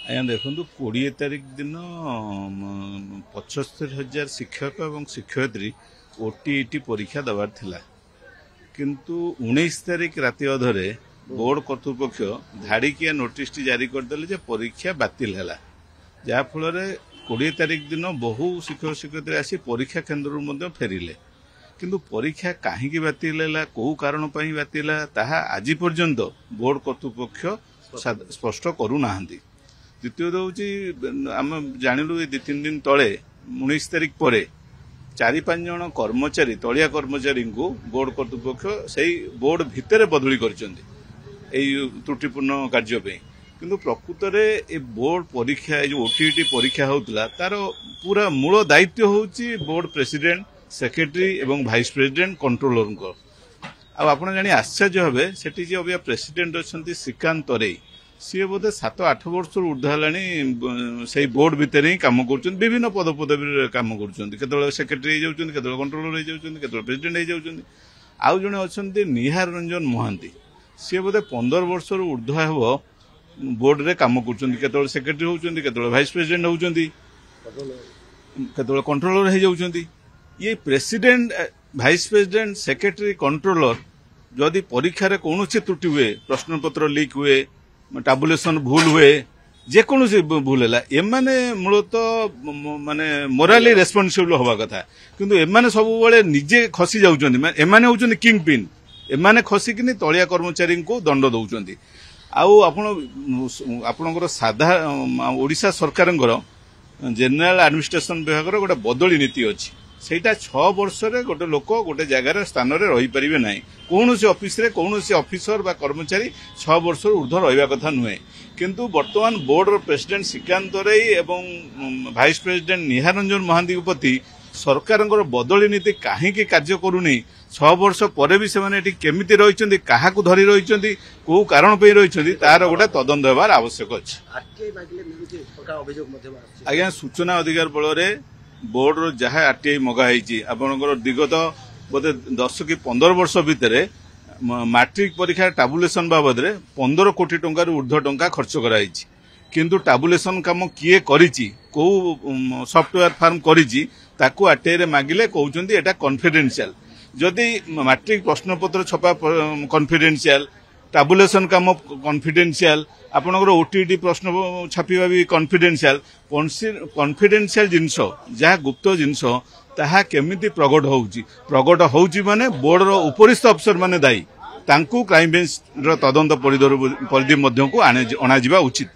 ଆଜ୍ଞା ଦେଖନ୍ତୁ 20 ତାରିଖ ଦିନ 75,000 ଶିକ୍ଷକ ଏବଂ ଶିକ୍ଷୟିତ୍ରୀ ଓଟିଇଟି ପରୀକ୍ଷା ଦେବାର ଥିଲା, କିନ୍ତୁ 19 ତାରିଖ ରାତି ଅଧରେ ବୋର୍ଡ କର୍ତ୍ତୃପକ୍ଷ ଧାଡ଼ିକିଆ ନୋଟିସଟି ଜାରି କରିଦେଲେ ଯେ ପରୀକ୍ଷା ବାତିଲ ହେଲା। ଯାହାଫଳରେ 20 ତାରିଖ ଦିନ ବହୁ ଶିକ୍ଷକ ଶିକ୍ଷୟିତ୍ରୀ ଆସି ପରୀକ୍ଷା କେନ୍ଦ୍ରରୁ ମଧ୍ୟ ଫେରିଲେ, କିନ୍ତୁ ପରୀକ୍ଷା କାହିଁକି ବାତିଲ ହେଲା, କେଉଁ କାରଣ ପାଇଁ ବାତିଲ ହେଲା ତାହା ଆଜି ପର୍ଯ୍ୟନ୍ତ ବୋର୍ଡ କର୍ତ୍ତୃପକ୍ଷ ସ୍ପଷ୍ଟ କରୁନାହାନ୍ତି। ଦ୍ୱିତୀୟତ ହେଉଛି ଆମେ ଜାଣିଲୁ ଏ 2-3 ଦିନ ତଳେ 19 ତାରିଖ ପରେ 4-5 ଜଣ କର୍ମଚାରୀ ତଳିଆ କର୍ମଚାରୀଙ୍କୁ ବୋର୍ଡ କର୍ତ୍ତୃପକ୍ଷ ସେଇ ବୋର୍ଡ ଭିତରେ ବଦଳି କରିଛନ୍ତି এই ତ୍ରୁଟିପୂର୍ଣ୍ଣ କାର୍ଯ୍ୟ ପାଇଁ। କିନ୍ତୁ ପ୍ରକୃତରେ ଏ ବୋର୍ଡ ପରୀକ୍ଷା ଏ ଯେଉଁ ଓଟିଇଟି ପରୀକ୍ଷା ହେଉଥିଲା ତାର ପୁରା ମୂଳ ଦାୟିତ୍ୱ ହେଉଛି ବୋର୍ଡ ପ୍ରେସିଡେଣ୍ଟ, ସେକ୍ରେଟାରୀ ଏବଂ ଭାଇସ୍ ପ୍ରେସିଡେଣ୍ଟ କଣ୍ଟ୍ରୋଲରଙ୍କ। ଆଉ ଆପଣ ଜାଣି ଆଶ୍ଚର୍ଯ୍ୟ ହେବେ ସେଠି ଯେ ଅବିକା ପ୍ରେସିଡେଣ୍ଟ ଅଛନ୍ତି ଶ୍ରୀକାନ୍ତ ତରେଇ, ସିଏ ବୋଧେ 7-8 ବର୍ଷରୁ ଉର୍ଦ୍ଧ୍ୱ ହେଲାଣି ସେଇ ବୋର୍ଡ ଭିତରେ ହିଁ କାମ କରୁଛନ୍ତି, ବିଭିନ୍ନ ପଦପଦବୀରେ କାମ କରୁଛନ୍ତି। କେତେବେଳେ ସେକ୍ରେଟାରୀ ହେଇଯାଉଛନ୍ତି, କେତେବେଳେ କଣ୍ଟ୍ରୋଲର ହେଇଯାଉଛନ୍ତି, କେତେବେଳେ ପ୍ରେସିଡେଣ୍ଟ ହେଇଯାଉଛନ୍ତି। ଆଉ ଜଣେ ଅଛନ୍ତି ନିହାର ରଞ୍ଜନ ମହାନ୍ତି, ସିଏ ବୋଧେ 15 ବର୍ଷରୁ ଉର୍ଦ୍ଧ୍ୱ ହେବ ବୋର୍ଡରେ କାମ କରୁଛନ୍ତି, କେତେବେଳେ ସେକ୍ରେଟାରୀ ହେଉଛନ୍ତି, କେତେବେଳେ ଭାଇସ୍ ପ୍ରେସିଡେଣ୍ଟ ହେଉଛନ୍ତି, କେତେବେଳେ କଣ୍ଟ୍ରୋଲର ହେଇଯାଉଛନ୍ତି। ଇଏ president, vice president, secretary, controller ଯଦି ପରୀକ୍ଷାରେ କୌଣସି ତ୍ରୁଟି ହୁଏ, ପ୍ରଶ୍ନପତ୍ର ଲିକ୍ ହୁଏ, ଟାବୁଲେସନ ଭୁଲ ହୁଏ, ଯେକୌଣସି ଭୁଲ ହେଲା, ଏମାନେ ମୂଳତଃ ମାନେ ମୋରାଲି ରେସ୍ପନ୍ସିବଲ୍ ହେବା କଥା, କିନ୍ତୁ ଏମାନେ ସବୁବେଳେ ନିଜେ ଖସି ଯାଉଛନ୍ତି। ଏମାନେ ହେଉଛନ୍ତି କିଙ୍ଗ ପିନ୍, ଏମାନେ ଖସିକିନି ତଳିଆ କର୍ମଚାରୀଙ୍କୁ ଦଣ୍ଡ ଦେଉଛନ୍ତି। ଆଉ ଆପଣଙ୍କର ଓଡ଼ିଶା ସରକାରଙ୍କର ଜେନେରାଲ ଆଡମିନିଷ୍ଟ୍ରେସନ ବିଭାଗର ଗୋଟେ ବଦଳି ନୀତି ଅଛି। ସେଇଟା 6 ବର୍ଷରେ ଗୋଟେ ଲୋକ ଗୋଟେ ଜାଗାରେ ସ୍ଥାନରେ ରହିପାରିବେ ନାହିଁ। କୌଣସି ଅଫିସରେ କୌଣସି ଅଫିସର ବା କର୍ମଚାରୀ 6 ବର୍ଷରୁ ଉର୍ଦ୍ଧ୍ୱ ରହିବା କଥା ନୁହେଁ। କିନ୍ତୁ ବର୍ତ୍ତମାନ ବୋର୍ଡର ପ୍ରେସିଡେଣ୍ଟ ଶ୍ରୀକାନ୍ତ ତରେଇ ଏବଂ ଭାଇସ୍ ପ୍ରେସିଡେଣ୍ଟ ନିହାର ରଞ୍ଜନ ମହାନ୍ତିଙ୍କ ପ୍ରତି ସରକାରଙ୍କର ବଦଳି ନୀତି କାହିଁକି କାର୍ଯ୍ୟ କରୁନି, 6 ବର୍ଷ ପରେ ବି ସେମାନେ ଏଠି କେମିତି ରହିଛନ୍ତି, କାହାକୁ ଧରି ରହିଛନ୍ତି, କୋଉ କାରଣ ପାଇଁ ରହିଛନ୍ତି, ତାର ଗୋଟେ ତଦନ୍ତ ହେବାର ଆବଶ୍ୟକ ଅଛି। ଆଜ୍ଞା ସୂଚନା ଅଧିକାର ବଳରେ ବୋର୍ଡର ଯାହା ଆରଟିଆଇ ମଗା ହେଇଛି, ଆପଣଙ୍କର ବିଗତ ବୋଧେ 10 କି 15 ବର୍ଷ ଭିତରେ ମାଟ୍ରିକ ପରୀକ୍ଷା ଟାବୁଲେସନ ବାବଦରେ 15 କୋଟି ଟଙ୍କାରୁ ଉର୍ଦ୍ଧ୍ୱ ଟଙ୍କା ଖର୍ଚ୍ଚ କରାଯାଇଛି। କିନ୍ତୁ ଟାବୁଲେସନ କାମ କିଏ କରିଛି, କୋଉ ସଫ୍ଟୱେୟାର ଫାର୍ମ କରିଛି, ତାକୁ ଆରଟିଆଇରେ ମାଗିଲେ କହୁଛନ୍ତି ଏଟା କନଫିଡେନ୍ସିଆଲ। ଯଦି ମାଟ୍ରିକ ପ୍ରଶ୍ନପତ୍ର ଛପା କନଫିଡେନ୍ସିଆଲ, ଟାବୁଲେସନ କାମ କନଫିଡେନ୍ସିଆଲ, ଆପଣଙ୍କର ଓଟିଇଟି ପ୍ରଶ୍ନ ଛାପିବା ବି କନଫିଡେନ୍ସିଆଲ, କନଫିଡେନ୍ସିଆଲ ଜିନିଷ ଯାହା ଗୁପ୍ତ ଜିନିଷ ତାହା କେମିତି ପ୍ରଗଟ ହେଉଛି ମାନେ ବୋର୍ଡର ଉପରିସ୍ଥ ଅଫିସର ମାନେ ଦାୟୀ, ତାଙ୍କୁ କ୍ରାଇମବ୍ରାଞ୍ଚର ତଦନ୍ତ ପରିଧି ମଧ୍ୟକୁ ଅଣାଯିବା ଉଚିତ।